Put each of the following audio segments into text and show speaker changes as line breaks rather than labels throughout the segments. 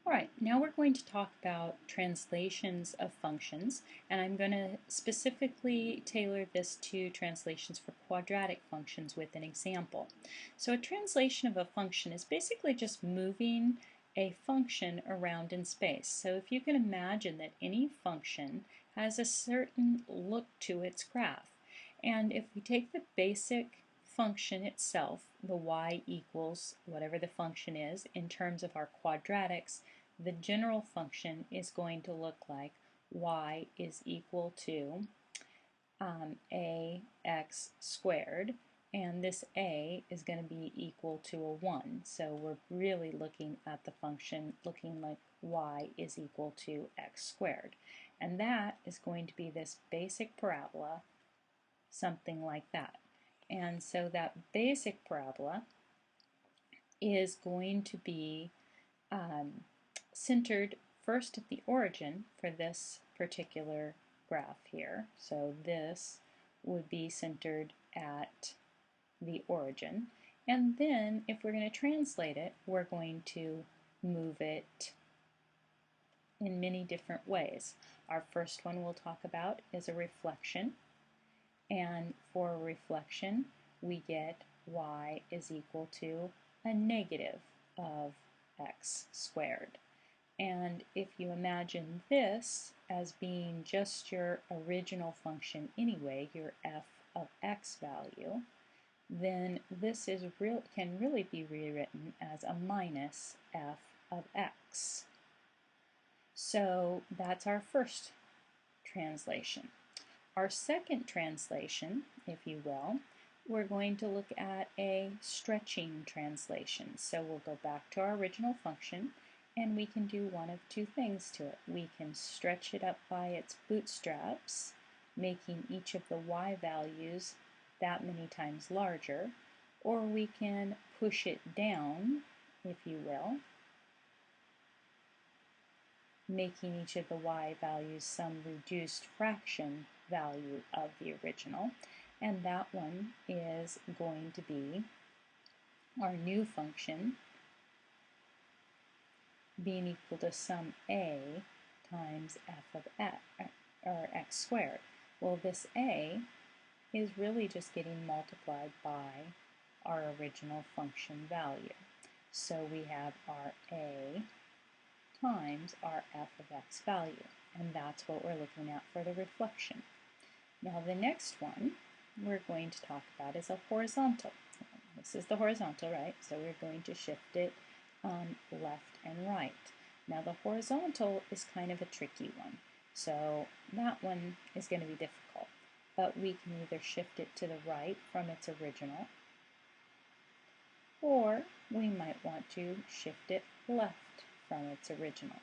Alright, now we're going to talk about translations of functions, and I'm going to specifically tailor this to translations for quadratic functions with an example. So a translation of a function is basically just moving a function around in space. So if you can imagine that any function has a certain look to its graph, and if we take the basic function itself, the y equals whatever the function is, in terms of our quadratics, the general function is going to look like y is equal to ax squared, and this a is going to be equal to a 1. So we're really looking at the function looking like y is equal to x squared. And that is going to be this basic parabola, something like that. And so that basic parabola is going to be centered first at the origin for this particular graph here. So this would be centered at the origin. And then if we're going to translate it, we're going to move it in many different ways. Our first one we'll talk about is a reflection. And for a reflection, we get y is equal to a negative of x squared. And if you imagine this as being just your original function anyway, your f of x value, then this can really be rewritten as a minus f of x. So that's our first translation. Our second translation, if you will, we're going to look at a stretching translation. So we'll go back to our original function, and we can do one of two things to it. We can stretch it up by its bootstraps, making each of the y values that many times larger, or we can push it down, if you will, making each of the y values some reduced fraction value of the original. And that one is going to be our new function being equal to sum a times f of x, or x squared. Well, this a is really just getting multiplied by our original function value. So we have our a times our f of x value, and that's what we're looking at for the reflection. Now the next one we're going to talk about is a horizontal. This is the horizontal, right? So we're going to shift it left and right. Now the horizontal is kind of a tricky one, so that one is going to be difficult, but we can either shift it to the right from its original, or we might want to shift it left from its original.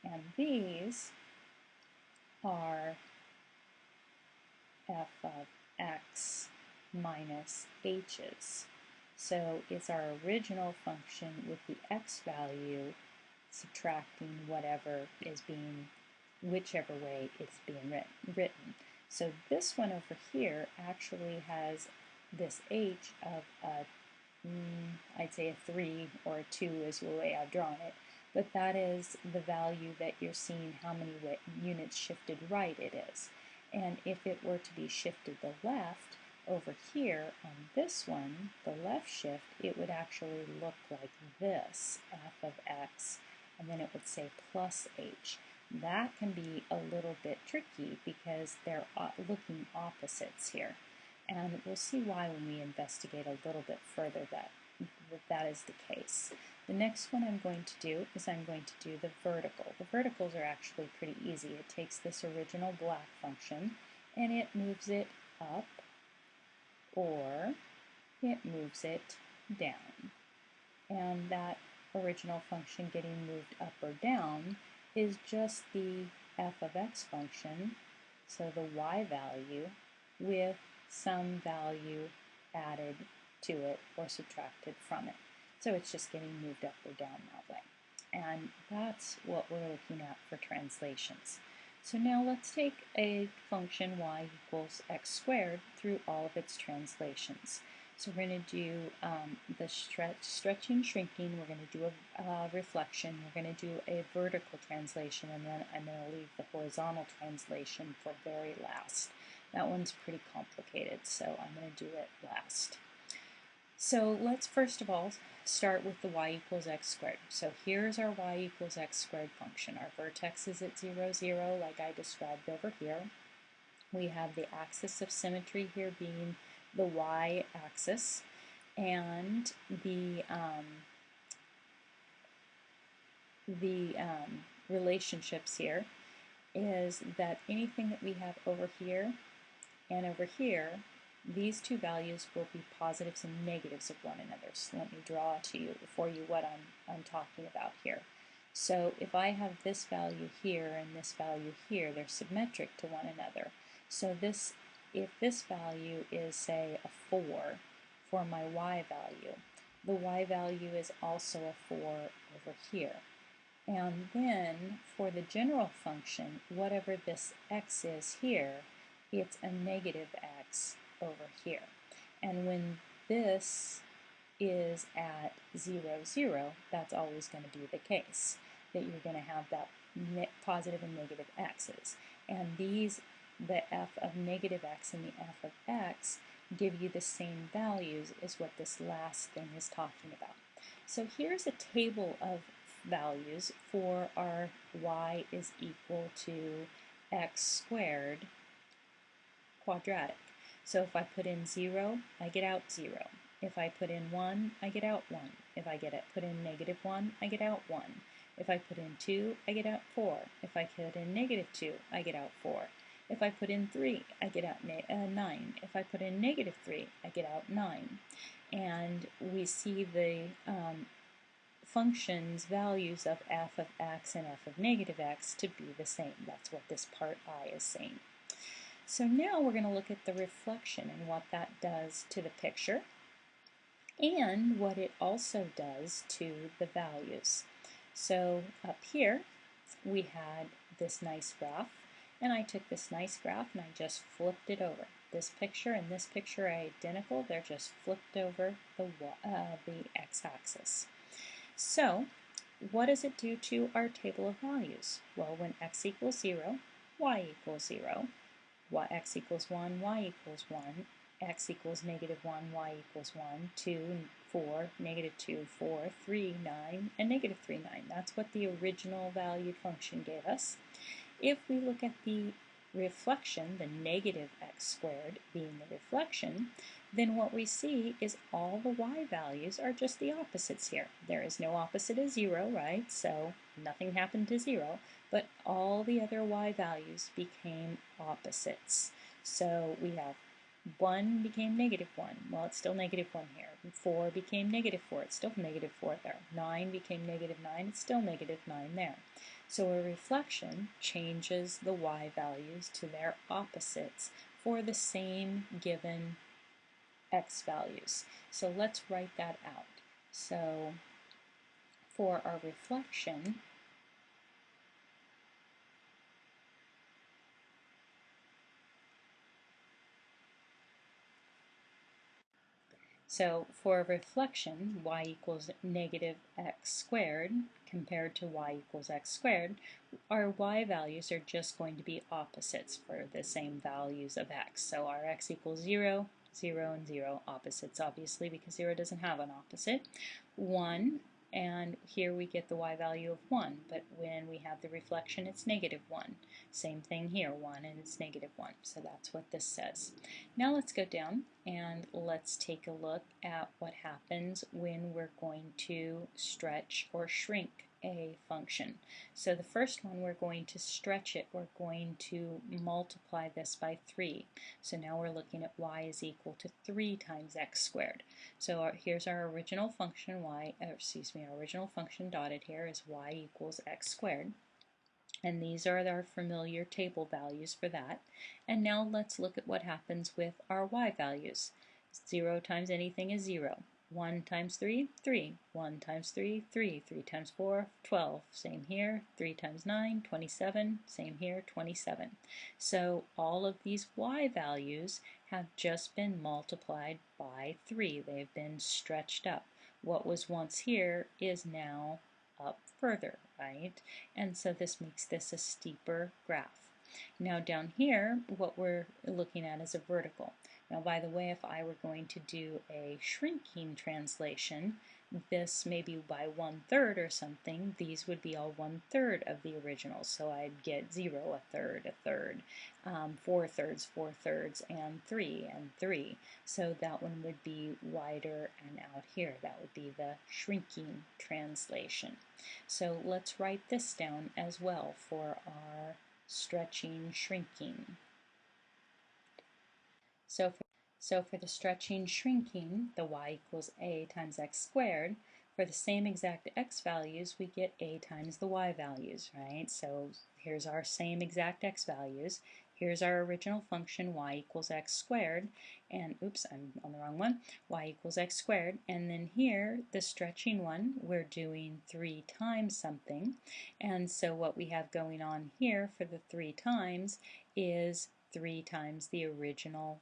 And these are f of x minus h's. So it's our original function with the x value subtracting whatever is being, whichever way it's being written. So this one over here actually has this h of a, I'd say a 3 or a 2 is the way I've drawn it, but that is the value that you're seeing how many units shifted right it is. And if it were to be shifted the left, over here on this one, the left shift, it would actually look like this, f of x, and then it would say plus h. That can be a little bit tricky because they're looking opposites here. And we'll see why when we investigate a little bit further that is the case. The next one I'm going to do is I'm going to do the vertical. The verticals are actually pretty easy. It takes this original black function and it moves it up, or it moves it down. And that original function getting moved up or down is just the f of x function, so the y value, with some value added to it or subtracted from it. So it's just getting moved up or down that way. And that's what we're looking at for translations. So now let's take a function y equals x squared through all of its translations. So we're going to do the stretching, shrinking, we're going to do a reflection, we're going to do a vertical translation, and then I'm going to leave the horizontal translation for very last. That one's pretty complicated, so I'm going to do it last. So let's first of all start with the y equals x squared. So here's our y equals x squared function. Our vertex is at 0, 0, like I described over here. We have the axis of symmetry here being the y-axis, and the relationships here is that anything that we have over here and over here, these two values will be positives and negatives of one another. So let me draw for you what I'm talking about here. So if I have this value here and this value here, they're symmetric to one another. So if this value is, say, a 4 for my y value, the y value is also a 4 over here. And then for the general function, whatever this x is here, it's a negative x over here. And when this is at 0, 0, that's always going to be the case, that you're going to have that positive and negative x's. And the f of negative x and the f of x, give you the same values as what this last thing is talking about. So here's a table of values for our y is equal to x squared quadratic. So if I put in 0, I get out 0. If I put in 1, I get out 1. If I put in negative 1, I get out 1. If I put in 2, I get out 4. If I put in negative 2, I get out 4. If I put in 3, I get out 9. If I put in negative 3, I get out 9. And we see the functions values of f of x and f of negative x to be the same. That's what this part I is saying. So now we're going to look at the reflection and what that does to the picture and what it also does to the values. So up here we had this nice graph, and I took this nice graph and I just flipped it over. This picture and this picture are identical, they're just flipped over the x-axis. So what does it do to our table of values? Well, when x equals 0, y equals 0, x equals 1, y equals 1, x equals negative 1, y equals 1, 2, 4, negative 2, 4, 3, 9, and negative 3, 9. That's what the original valued function gave us. If we look at the reflection, the negative x squared being the reflection, then what we see is all the y values are just the opposites here. There is no opposite of 0, right? So nothing happened to 0, but all the other y values became opposites. So we have 1 became negative 1. Well, it's still negative 1 here. 4 became negative 4. It's still negative 4 there. 9 became negative 9. It's still negative 9 there. So a reflection changes the y values to their opposites for the same given x values. So let's write that out. So for our reflection, y equals negative x squared compared to y equals x squared, our y values are just going to be opposites for the same values of x. So our x equals 0, 0, and 0, opposites obviously because 0 doesn't have an opposite. 1, and here we get the y value of 1, but when we have the reflection it's negative 1. Same thing here, 1 and it's negative 1, so that's what this says. Now let's go down and let's take a look at what happens when we're going to stretch or shrink a function. So the first one, we're going to stretch it. We're going to multiply this by 3. So now we're looking at y is equal to 3 times x squared. So here's our original function our original function dotted here is y equals x squared. And these are our familiar table values for that. And now let's look at what happens with our y values. 0 times anything is 0. 1 times 3, 3. 1 times 3, 3. 3 times 4, 12. Same here. 3 times 9, 27. Same here, 27. So all of these y values have just been multiplied by 3. They've been stretched up. What was once here is now up further, right? And so this makes this a steeper graph. Now down here, what we're looking at is a vertical. Now, by the way, if I were going to do a shrinking translation, this maybe by 1/3 or something, these would be all 1/3 of the original. So I'd get 0, a third, 4/3, 4/3, and 3. So that one would be wider and out here. That would be the shrinking translation. So let's write this down as well for our stretching, shrinking. So for the stretching, shrinking, the y equals a times x squared. For the same exact x values, we get a times the y values, right? So here's our same exact x values. Here's our original function, y equals x squared. And oops, I'm on the wrong one. Y equals x squared. And then here, the stretching one, we're doing 3 times something. And so what we have going on here for the 3 times is 3 times the original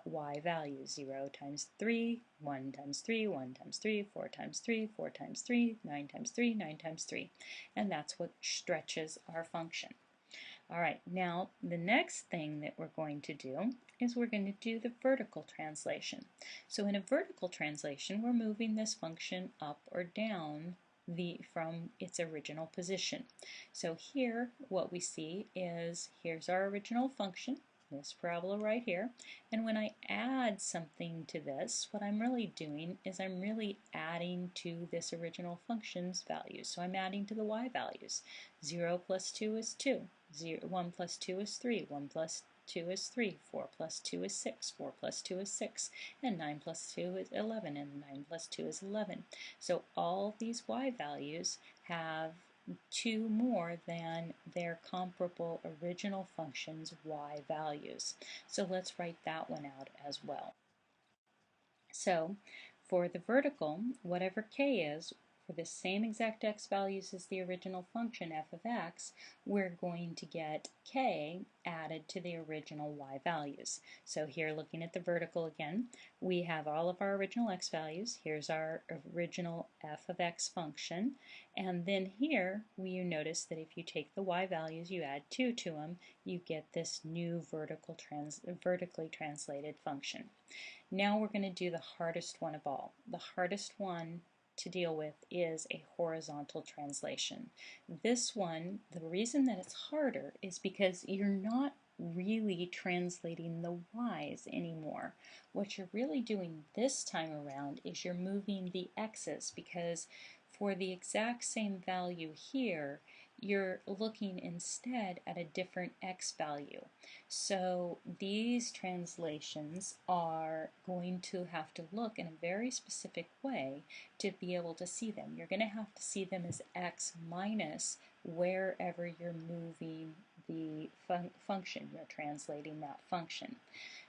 y value. 0 times 3, 1 times 3, 1 times 3, 4 times 3, 4 times 3, 9 times 3, 9 times 3. And that's what stretches our function. All right, now the next thing that we're going to do is we're going to do the vertical translation. So in a vertical translation, we're moving this function up or down from its original position. So here, what we see is here's our original function, this parabola right here, and when I add something to this, what I'm really doing is I'm really adding to this original function's values. So I'm adding to the y values. 0 plus 2 is 2. 1 plus 2 is 3. 1 plus 2 is 3. 4 plus 2 is 6. 4 plus 2 is 6. And 9 plus 2 is 11. And 9 plus 2 is 11. So all these y values have 2 more than their comparable original function's y values. So let's write that one out as well. So for the vertical, whatever k is, for the same exact x values as the original function f of x, we're going to get k added to the original y values. So here, looking at the vertical again, we have all of our original x values. Here's our original f of x function. And then here, you notice that if you take the y values, you add 2 to them, you get this new vertically translated function. Now we're going to do the hardest one of all. The hardest one to deal with is a horizontal translation. This one, the reason that it's harder is because you're not really translating the y's anymore. What you're really doing this time around is you're moving the x's, because for the exact same value here, you're looking instead at a different x value. So these translations are going to have to look in a very specific way to be able to see them. You're going to have to see them as x minus wherever you're moving the function. You're translating that function.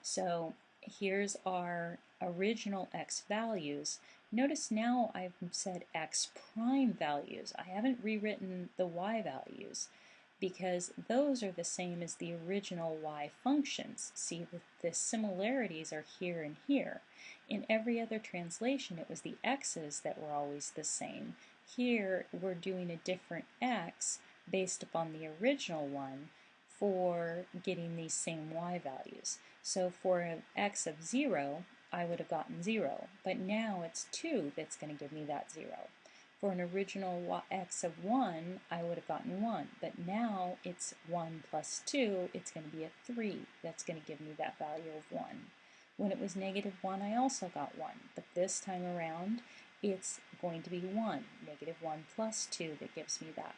So here's our original x values. Notice now I've said x prime values. I haven't rewritten the y values because those are the same as the original y functions. See, the similarities are here and here. In every other translation, it was the x's that were always the same. Here, we're doing a different x based upon the original one for getting these same y values. So for an x of 0, I would have gotten 0, but now it's 2 that's going to give me that 0. For an original x of 1, I would have gotten 1, but now it's 1 plus 2, it's going to be a 3. That's going to give me that value of 1. When it was negative 1, I also got 1, but this time around, it's going to be 1. Negative 1 plus 2 that gives me that.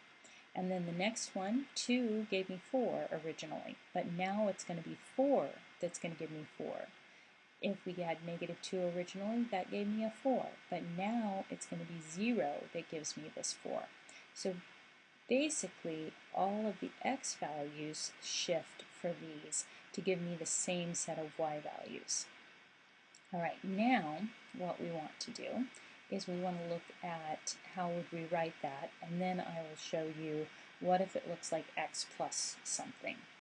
And then the next one, 2 gave me 4 originally, but now it's going to be 4 that's going to give me 4. If we had negative 2 originally, that gave me a 4, but now it's going to be 0 that gives me this 4. So basically, all of the x values shift for these to give me the same set of y values. All right, now what we want to do is we want to look at how would we write that, and then I will show you what if it looks like x plus something.